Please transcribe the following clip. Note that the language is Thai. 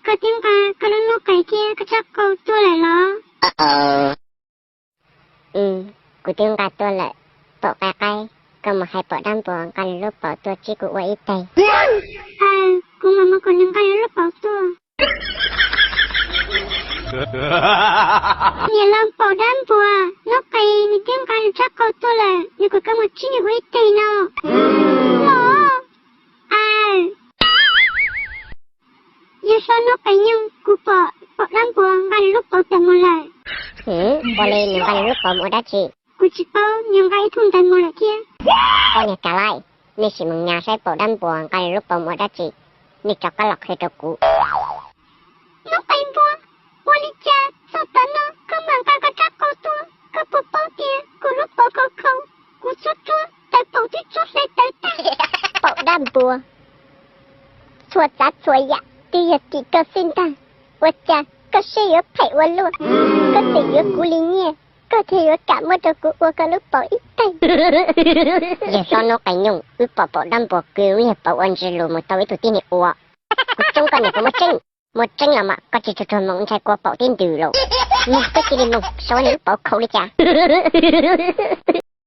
có tiếng ca nó cái kia cái chắc câu tôi lại loกูtiếng ca tôi lại bộ ca cáiก็มาให้bộด้านบวงกันรูปเป่าตัวจีกูไว้ใจกูมาคนนึงกันรูปเป่าตัวเนี่ยลำเป่าด้านบัวนกไก่นี่tiếng ca chắc câu tôi lại nhưngกูก็มาชี้ไว้ใจเนาะหมอยังชอบนกไก่ยังกูเป่าด้านบัวกันรูปเป่าแต่หมดเลยบอลเลยหนึ่งกันรูปเป่าหมดได้จีกูจะเป่ายังไงทุ่มแต่หมดเลยเที่ยก็เนี่ยกะไรนี่สิมึงยาใช้เป่าด้านบวงกันรูปเป่าหมดได้จีนี่จอกก็หลอกให้ตัวกูนกไก่บัววันนี้จ้าสุดตานกก็เหมือนกันก็จักกูตัวก็ปุ๊บเป่าเตี้ยกูรูปเป่าเขากูสุดตัวแต่เป่าที่สุดเลยแต่เป่าด้านบัวสวยจัดสวย呀第一几个圣诞我家ก็是有陪我录ก็是有古里面ก็是有感冒的古我个ลูกเป่าอีกไตอย่าซ้อนนกไก่ยุ่งวิปเป่าด้านบัวกูอย่าเป่าอันจะรู้หมดตัววิตุที่นี่อัวกูจงกันเนี่ยกูมาจิ้งหมดจิ้งละมะก็จะชวนมึงใช้กลัวเป่าที่ดื้อหรอกมึงก็จะได้มึงซ้อนลูกเป่าเขาเลยจ้ะ